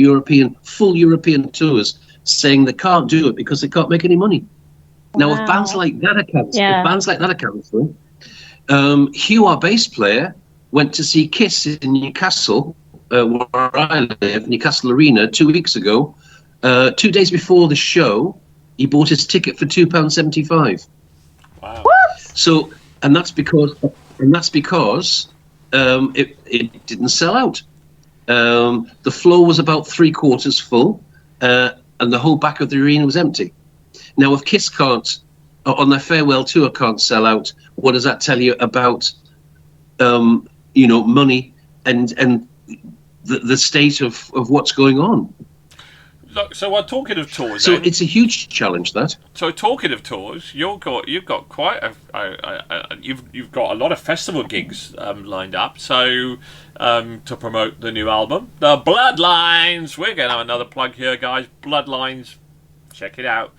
B: full European tours, saying they can't do it because they can't make any money. Wow. Now, if bands like that are cancelling, Hugh, our bass player, went to see Kiss in Newcastle, where I live, Newcastle Arena, 2 weeks ago. 2 days before the show, he bought his ticket for £2.75.
A: Wow.
C: What?
B: So, and that's because it didn't sell out. The floor was about 3/4 full, and the whole back of the arena was empty. Now, if Kiss can't, on their farewell tour, can't sell out, what does that tell you about, money and the state of what's going on?
A: Look, so we're talking of tours.
B: So it's a huge challenge, that.
A: So talking of tours, you've got quite you've got a lot of festival gigs lined up. So to promote the new album, the Bloodlines. We're going to have another plug here, guys. Bloodlines, check it out.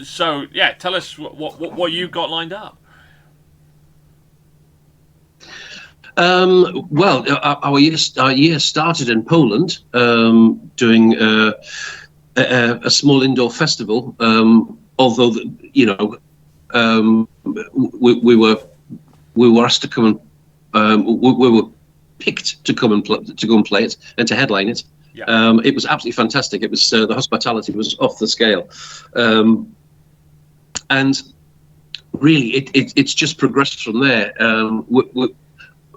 A: So yeah, tell us what you got lined up.
B: Well, our year started in Poland, doing a small indoor festival. Although we were asked to come and we were picked to go and play it and to headline it.
A: Yeah.
B: It was absolutely fantastic. It was the hospitality was off the scale, and really it's just progressed from there. We're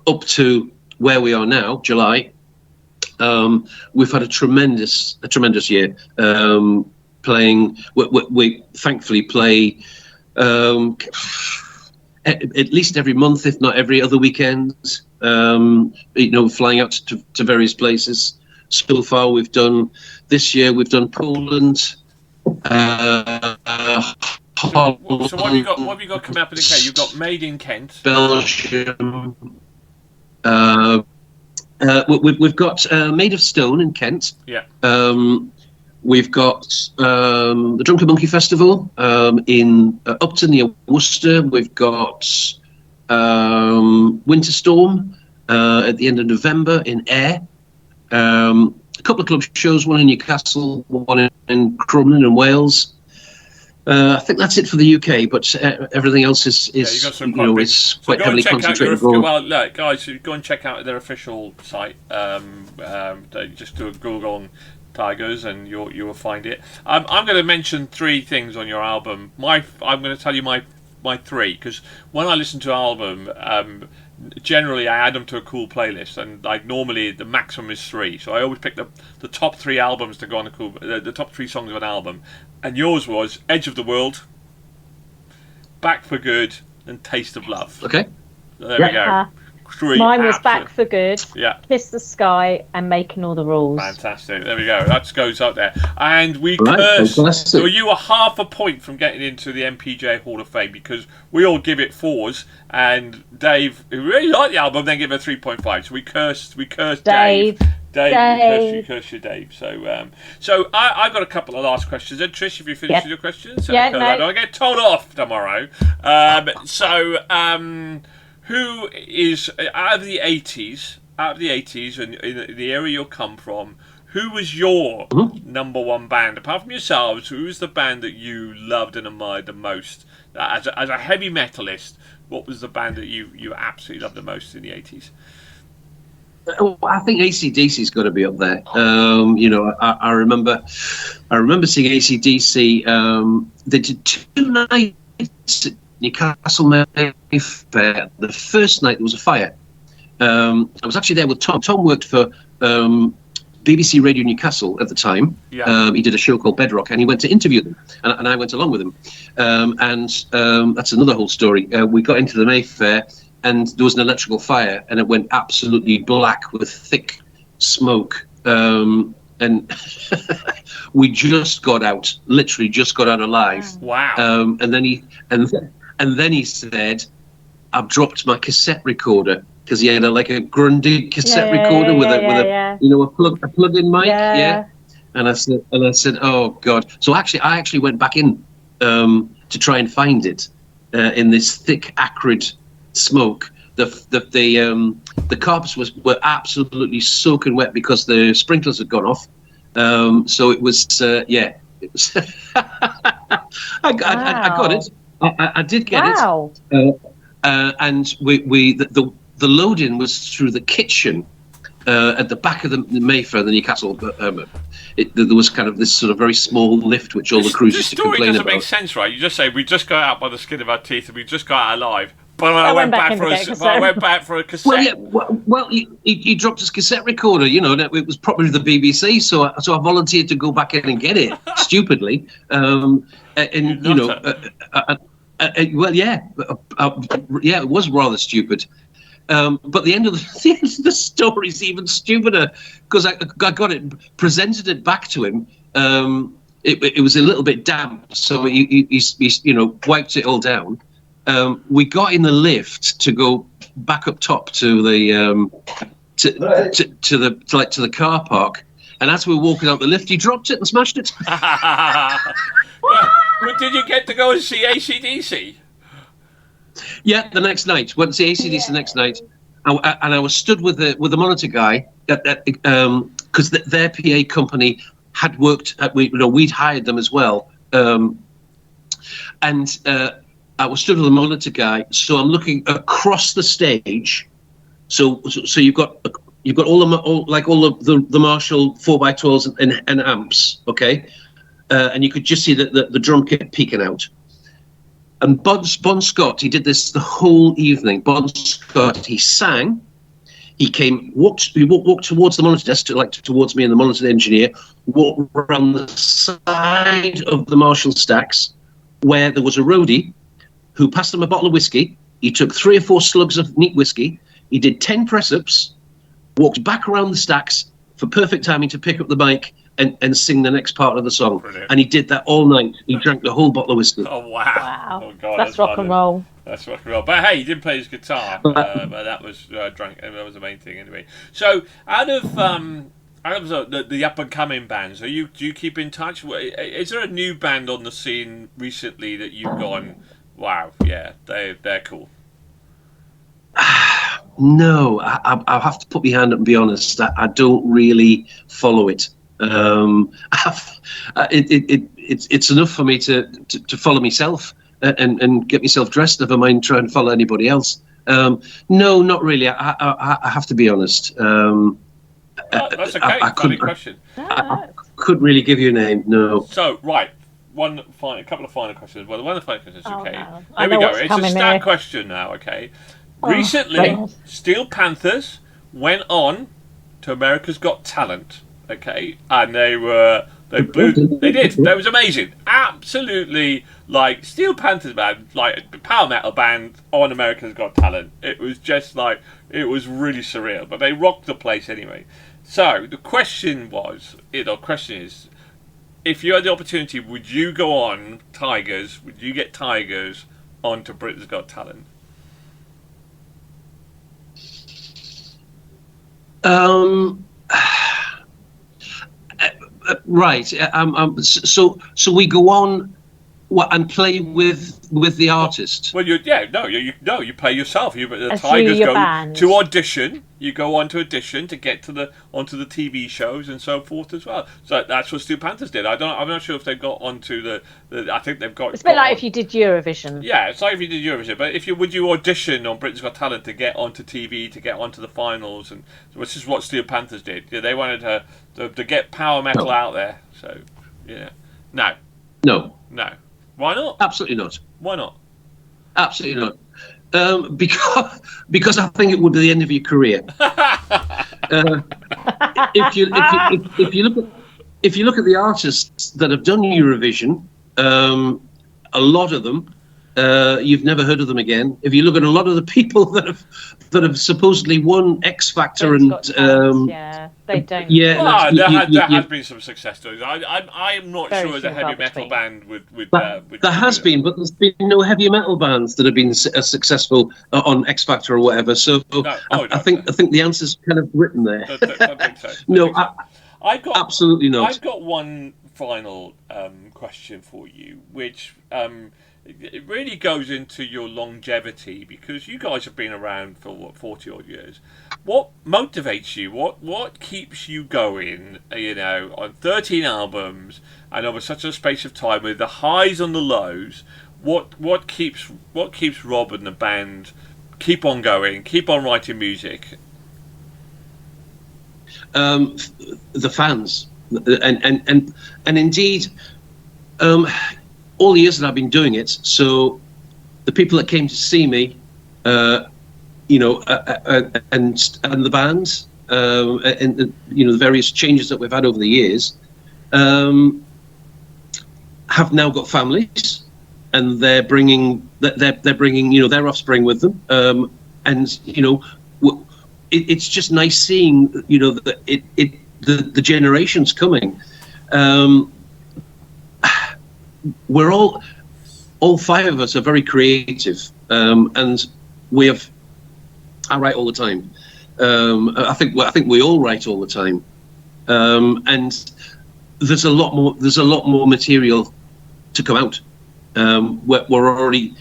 B: up to where we are now, July. We've had a tremendous year. Playing, we thankfully play at least every month, if not every other weekend. Flying out to various places. So far, this year we've done Poland.
A: So what have you got coming up in the UK? You've got Made in Kent,
B: Belgium. We've got Made of Stone in Kent.
A: Yeah.
B: We've got the Drunken Monkey Festival in Upton near Worcester. We've got Winter Storm at the end of November in Ayr. A couple of club shows, one in Newcastle, one in Crumlin in Wales. I think that's it for the UK, but everything else is quite heavily concentrated.
A: Guys, go and check out their official site. Just do a Google on Tygers and you will find it. I'm going to mention three things on your album. I'm going to tell you my three, because when I listen to an album, generally I add them to a cool playlist, and like normally the maximum is three. So I always pick the top three albums to go on the top three songs of an album. And yours was Edge of the World, Back for Good, and Taste of Love.
B: Okay.
A: So there we go. Three.
C: Mine was Back for Good,
A: yeah,
C: Kiss the Sky, and Making All the Rules.
A: Fantastic. There we go. That goes up there. And we cursed. So you were half a point from getting into the MPJ Hall of Fame, because we all give it 4s, and Dave, who really liked the album, then give it a 3.5. So we cursed Dave. We cursed you, Dave. So I've got a couple of last questions. And Trish, have you finished with your questions?
C: Yeah,
A: I don't get told off tomorrow. Who is, out of the 80s, and in the area you'll come from, who was your number one band? Apart from yourselves, who was the band that you loved and admired the most? As a heavy metalist, what was the band that you absolutely loved the most in the 80s?
B: I think AC/DC's got to be up there. I remember seeing AC/DC. They did 2 nights at Newcastle Mayfair. The first night there was a fire. I was actually there with Tom. Tom worked for BBC Radio Newcastle at the time.
A: Yeah.
B: He did a show called Bedrock, and he went to interview them, and I went along with him. That's another whole story. We got into the Mayfair, and there was an electrical fire, and it went absolutely black with thick smoke. And we just got out, literally just got out alive.
A: Wow.
B: And then he said, "I've dropped my cassette recorder," because he had a Grundig cassette recorder with a plug-in mic. Yeah. And I said, "Oh God!" So I actually went back in to try and find it in this thick, acrid smoke. The carpets were absolutely soaking wet because the sprinklers had gone off. So it was it was. I got it. I did get it. And the load-in was through the kitchen at the back of the Mayfair, the Newcastle. There was kind of this sort of very small lift which all the crews used to complain about.
A: This story doesn't make sense, right? You just say, we just got out by the skin of our teeth and we just got out alive. But I went back for a cassette.
B: Well, he dropped his cassette recorder. It was probably the BBC, so I volunteered to go back in and get it stupidly. It was rather stupid. But the end of the story is even stupider, because I got it, presented it back to him. It was a little bit damp, so he wiped it all down. We got in the lift to go back up top to the to the car park, and as we were walking out the lift, he dropped it and smashed it.
A: But did you get to go and see AC/DC?
B: Yeah, the next night. Went to see AC/DC the next night, and I was stood with the monitor guy because their PA company had worked. We'd hired them as well, and I was stood with the monitor guy. So I'm looking across the stage, So you've got all the Marshall 4x12s and amps, okay, and you could just see the drum kit peeking out. And Bon Scott, he did this the whole evening. Bon Scott, he sang. He walked towards the monitor desk, towards me and the monitor engineer, walked around the side of the Marshall stacks where there was a roadie who passed him a bottle of whiskey. He took 3 or 4 slugs of neat whiskey. He did 10 press-ups, walked back around the stacks for perfect timing to pick up the mic and sing the next part of the song. Brilliant. And he did that all night. He drank the whole bottle of whiskey.
A: Oh, wow. Oh, God,
C: that's rock and roll.
A: That's rock and roll. But hey, he did play his guitar. But that was drank. That was the main thing anyway. So out of the up and coming bands, do you keep in touch? Is there a new band on the scene recently that you've gone, wow, yeah, they're cool?
B: No, I'll have to put my hand up and be honest. I don't really follow it. It's enough for me to follow myself and get myself dressed. Never mind try and follow anybody else. No, not really. I have to be honest.
A: That's okay. Funny question.
B: I couldn't really give you a name. No.
A: So right, a couple of final questions. Well, one of the final questions. Okay.
C: No.
A: There we go. It's a stat question now. Okay. Recently, Steel Panthers went on to America's Got Talent. Okay, and they did. That was amazing. Absolutely, like Steel Panthers band, like power metal band on America's Got Talent. It was just like, it was really surreal, but they rocked the place anyway. So the question is, if you had the opportunity, would you go on Tigers? Would you get Tigers onto Britain's Got Talent?
B: Right. So we go on and play with the artist.
A: Well, you play yourself. The Tigers go band. To audition. You go on to audition to get onto the TV shows and so forth as well. So that's what Steel Panthers did. I'm not sure if they've got onto the. I think they've got.
C: It's a bit like if you did Eurovision.
A: Yeah, it's like if you did Eurovision. But would you audition on Britain's Got Talent to get onto TV, to get onto the finals, and which is what Steel Panthers did. Yeah, they wanted to get power metal out there. So yeah, no. Why not?
B: Absolutely not.
A: Why not?
B: Absolutely not. Because I think it would be the end of your career. If you look at the artists that have done Eurovision, a lot of them you've never heard of them again. If you look at a lot of the people that have supposedly won X Factor
C: they don't.
A: Yeah, there has been some success stories. I'm not sure as a heavy metal band would.
B: There has been, but there's been no heavy metal bands that have been as successful on X Factor or whatever. So I think the answer's kind of written there.
A: I think so.
B: No, absolutely not.
A: I've got one final question for you, which it really goes into your longevity, because you guys have been around for 40 odd years. What motivates you? What keeps you going? On 13 albums and over such a space of time, with the highs and the lows. What keeps Rob and the band keep on going, keep on writing music?
B: The fans, and indeed, all the years that I've been doing it. So the people that came to see me, and the bands, and the various changes that we've had over the years, have now got families, and they're bringing their offspring with them, and it's just nice seeing the generations coming. We're all 5 of us are very creative, and I write all the time. I think we all write all the time, and there's a lot more material to come out. We're already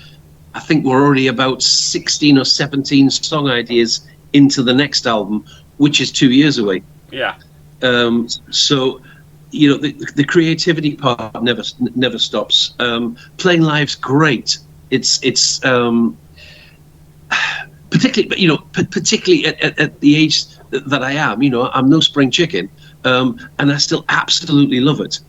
B: about 16 or 17 song ideas into the next album, which is 2 years away.
A: Yeah.
B: So. The creativity part never stops. Playing live's great. It's particularly, particularly at the age that I am, I'm no spring chicken, and I still absolutely love it.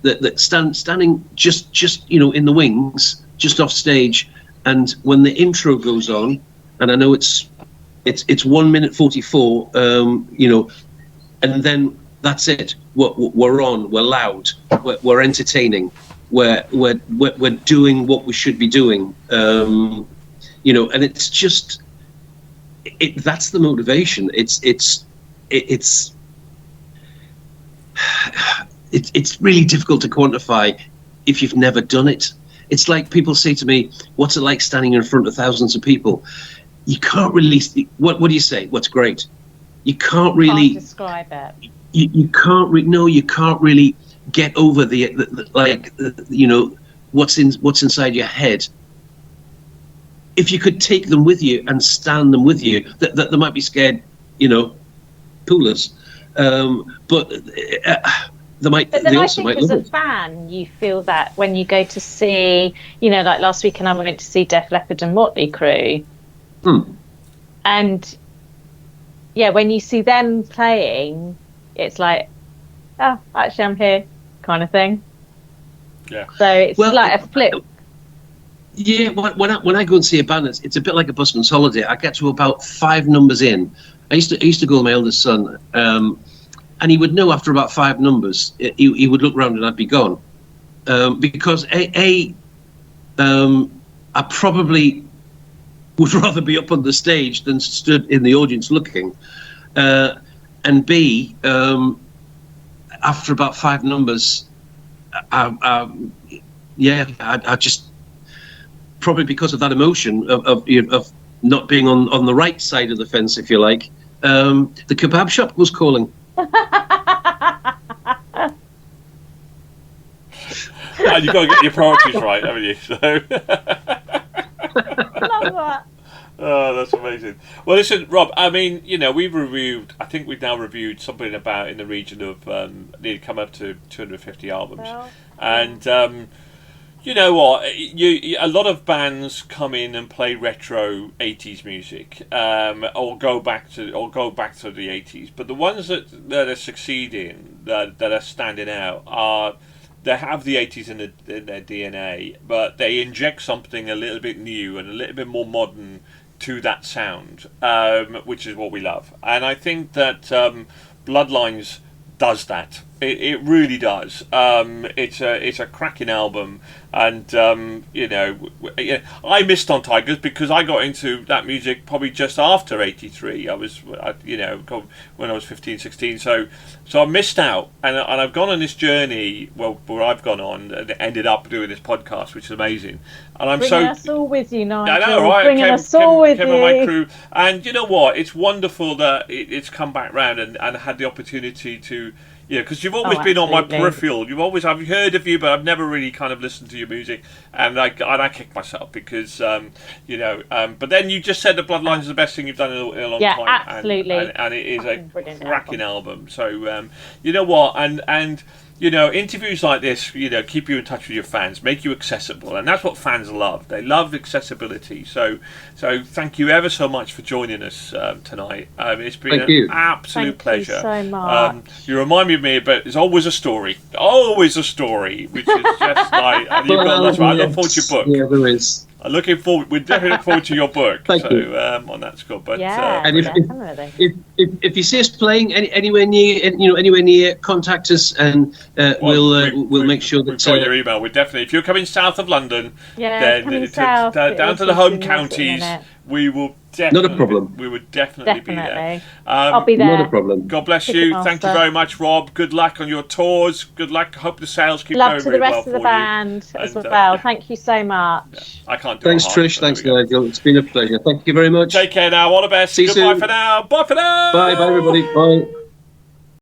B: That standing just in the wings, just off stage, and when the intro goes on, and I know it's 1 minute 44, and then that's it. We're on. We're loud. We're entertaining. We're doing what we should be doing. And it's just that's the motivation. It's really difficult to quantify if you've never done it. It's like people say to me, "What's it like standing in front of thousands of people?" You can't really. What do you say? What's great? You can't really
C: describe it.
B: You can't. You can't really get over what's inside your head. If you could take them with you and stand them with you, that they might be scared, poolers, but they might.
C: But then
B: they
C: I
B: also
C: think
B: might
C: as
B: love
C: a
B: it.
C: fan, you feel that when you go to see, like last weekend I went to see Def Leppard and Motley Crue, and when you see them playing, it's like, oh, actually I'm here, kind of thing.
A: Yeah.
C: So it's like a flip.
B: Yeah, when I go and see a band, it's a bit like a busman's holiday. I get to about 5 numbers in. I used to go with my eldest son, and he would know after about 5 numbers, he would look round and I'd be gone, because I probably would rather be up on the stage than stood in the audience looking, and B, after about 5 numbers, I just. Probably because of that emotion of not being on the right side of the fence, if you like. The kebab shop was calling.
A: And you've got to get your priorities right, haven't you? So.
C: Love that.
A: Oh, that's amazing. Well, listen, Rob, I mean, I think we've now reviewed something about in the region of, nearly come up to 250 albums.
C: Well,
A: and, you know what? A lot of bands come in and play retro 80s music, or go back to the 80s. But the ones that are succeeding, that are standing out, they have the 80s in their DNA, but they inject something a little bit new and a little bit more modern to that sound, which is what we love. And I think that Bloodlines does that. It really does. It's a cracking album, and I missed on Tygers because I got into that music probably just after '83. I was, when I was 15, 16. So I missed out, and I've gone on this journey. Where I've gone on and ended up doing this podcast, which is amazing. And I'm
C: bringing us all with you, Nigel.
A: I know, right?
C: Bringing us all with you.
A: On my crew. And you know what? It's wonderful that it's come back round and had the opportunity to. Yeah, because you've always been on my peripheral. I've heard of you, but I've never really kind of listened to your music, and I kick myself because But then you just said that Bloodlines is the best thing you've done in a long time.
C: Yeah, absolutely.
A: And it is a cracking album. So you know what, and. Interviews like this, keep you in touch with your fans, make you accessible, and that's what fans love. They love accessibility. So thank you ever so much for joining us tonight. It's been an absolute pleasure.
C: Thank you so much.
A: You remind me of me, but there's always a story, which is just like. And you've got I look forward to your book.
B: Yeah, there is.
A: I'm looking forward. We're definitely looking forward to your book.
B: Thank you.
A: On that score, but
B: and if you see us playing anywhere near, contact us, and we'll make sure that.
A: We've got your email. We definitely. If you're coming south of London,
C: then
A: down to the home counties, we will.
B: Not a problem.
A: We would definitely be there.
C: I'll be there.
B: Not a problem.
A: God bless you. Thank you very much, Rob. Good luck on your tours. Good luck. Hope the sales keep going
C: very well.
A: Love
C: to the rest of the band as well. Thank you so much.
A: I can't do
B: Thanks, Trish. Thanks, Nigel. It's been a pleasure. Thank you very much.
A: Take care now. All the best.
B: See you
A: Goodbye
B: soon.
A: for now. Bye for now.
B: Bye, everybody. Bye.